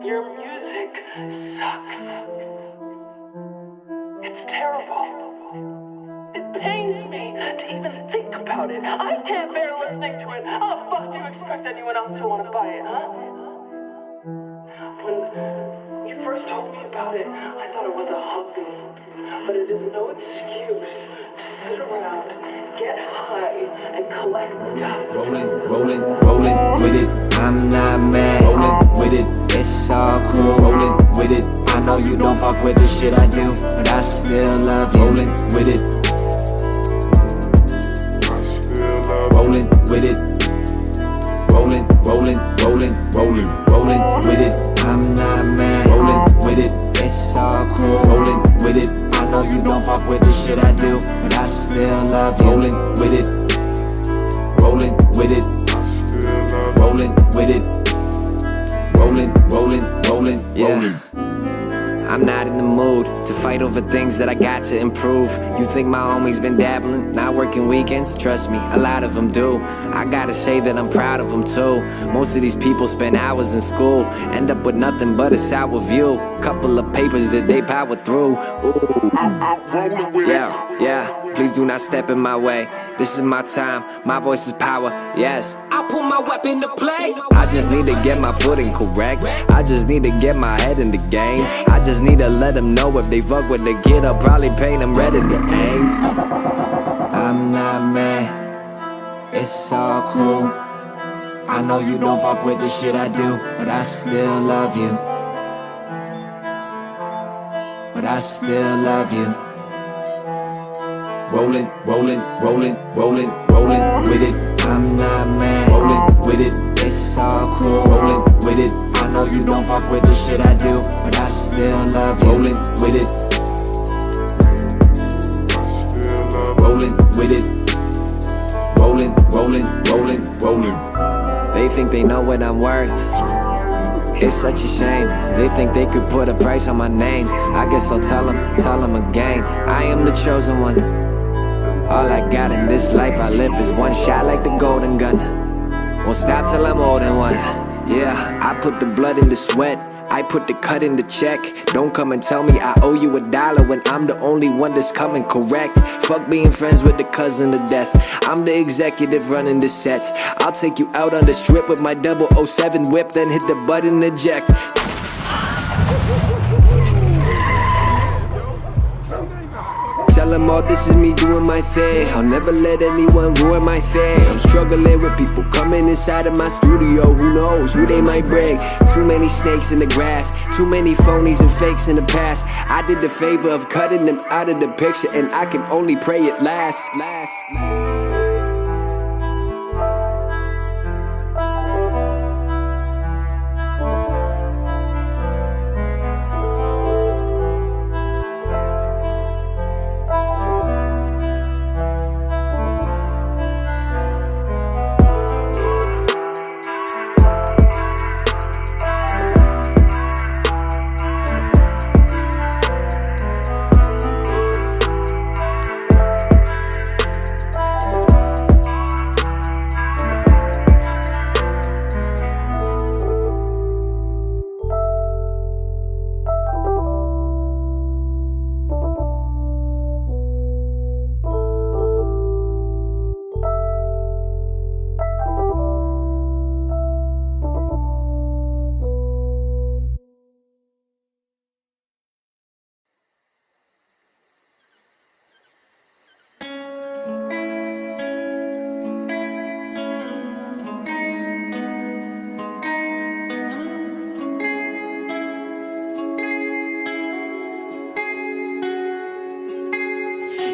Your music sucks. It's terrible. It pains me to even think about it. I can't bear listening to it. How the fuck do you expect anyone else to want to buy it, huh? When you first told me about it, I thought it was a hobby. But it is no excuse to sit around, get high, and collect dust. Rolling with it. I'm not mad. Rolling with it. It's all cool. Rolling with it. I know you don't fuck with the shit I do, but I still love you. Rolling with it. Rolling with it. Rolling with it. I'm not mad. Rolling with it. It's all cool. Rolling with it. I know you don't fuck with the shit I do, but I still love you. Rolling with it. Rolling with it. Rolling with it. Rolling. Yeah. I'm not in the mood to fight over things that I got to improve. You think my homie's been dabbling, not working weekends? Trust me, a lot of them do. I gotta say that I'm proud of them too. Most of these people spend hours in school, end up with nothing but a sour view. Couple of papers that they power through. Ooh. Yeah, please do not step in my way. This is my time, my voice is power, yes. I'll put my weapon to play. I just need to get my footing correct. I just need to get my head in the game. I just need to let them know if they fuck with the kid, I'll probably paint them ready to aim. I'm not mad, it's all cool. I know you don't fuck with the shit I do, but I still love you. But I still love you. Rolling with it. I'm not mad. Rolling with it. It's all cool. Rolling with it. I know you don't fuck with the shit I do, but I still love you. Rolling with it. Rolling with it. Rolling. They think they know what I'm worth. It's such a shame. They think they could put a price on my name. I guess I'll tell them again. I am the chosen one. All I got in this life I live is one shot like the golden gun. Won't stop till I'm old and one. Yeah, I put the blood in the sweat, I put the cut in the check. Don't come and tell me I owe you $1 when I'm the only one that's coming correct. Fuck being friends with the cousin of death. I'm the executive running the set. I'll take you out on the strip with my 007 whip, then hit the button eject. Tell them all this is me doing my thing. I'll never let anyone ruin my thing. I'm struggling with people coming inside of my studio. Who knows who they might bring? Too many snakes in the grass, too many phonies and fakes in the past. I did the favor of cutting them out of the picture, and I can only pray it lasts.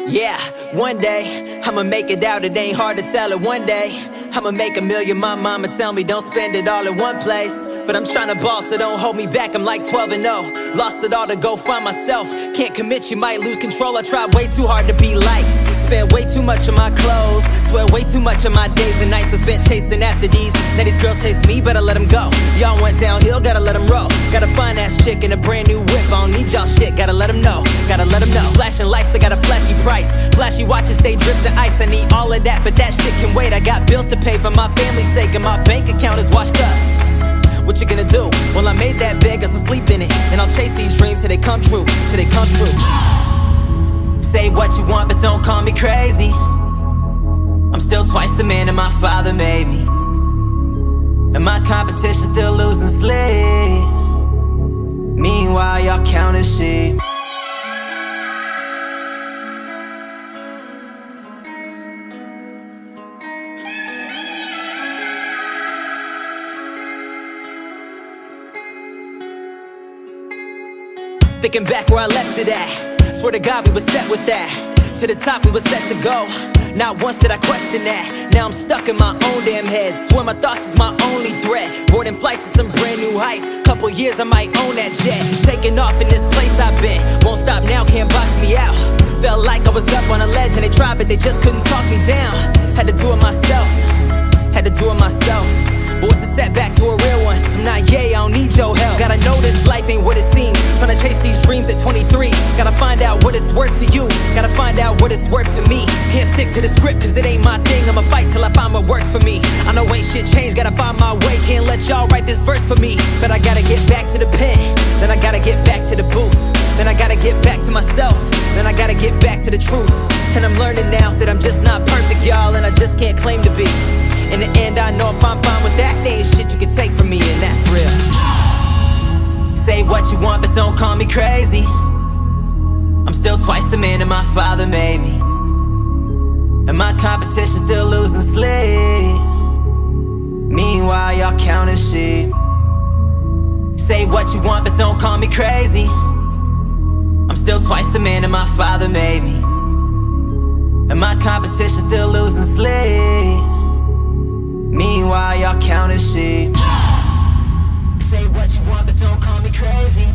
Yeah, one day I'ma make it out, it ain't hard to tell it. One day I'ma make $1 million, my mama tell me don't spend it all in one place. But I'm tryna ball, so don't hold me back, I'm like 12-0. Lost it all to go find myself, can't commit, you might lose control. I tried way too hard to be liked, spent way too much on my clothes, swear way too much of my days and nights was spent chasing after these. Now these girls chase me, better let them go. Y'all went downhill, gotta let them roll. Got a fine ass chick and a brand new whip, I don't need y'all shit, gotta let them know. Flashing lights, they got a flashy price. Flashy watches, they drip to ice. I need all of that, but that shit can wait. I got bills to pay for my family's sake, and my bank account is washed up. what you gonna do? Well, I made that bed, guess I'll sleep in it. And I'll chase these dreams till they come true, till they come true. Say what you want, but don't call me crazy. I'm still twice the man that my father made me. And my competition still losing sleep. Meanwhile, y'all counting sheep. Thinking back where I left it at, swear to God we were set with that. To the top we were set to go, not once did I question that. Now I'm stuck in my own damn head, swear my thoughts is my only threat. Boarding flights to some brand new heights, couple years I might own that jet. Taking off in this place I've been, won't stop now, can't box me out. Felt like I was up on a ledge and they tried but they just couldn't talk me down. Had to do it myself, had to do it myself. But what's a setback to a real one? I'm not yay, I don't need your help. Gotta know this life ain't what it seems. Tryna chase these dreams at 23. Gotta find out what it's worth to you. Gotta find out what it's worth to me. Can't stick to the script cause it ain't my thing. I'ma fight till I find what works for me. I know ain't shit changed, gotta find my way. Can't let y'all write this verse for me. But I gotta get back to the pen, then I gotta get back to the booth, then I gotta get back to myself, then I gotta get back to the truth. And I'm learning now that I'm just not perfect, y'all, and I just can't claim to be. In the end, I know if I'm fine with that, there ain't shit you can take from me, and that's real. Say what you want, but don't call me crazy. I'm still twice the man that my father made me. And my competition still losing sleep. Meanwhile, y'all counting sheep. Say what you want, but don't call me crazy. I'm still twice the man that my father made me. And my competition still losing sleep. Meanwhile, y'all counting sheep. Say what you want, but don't call me crazy.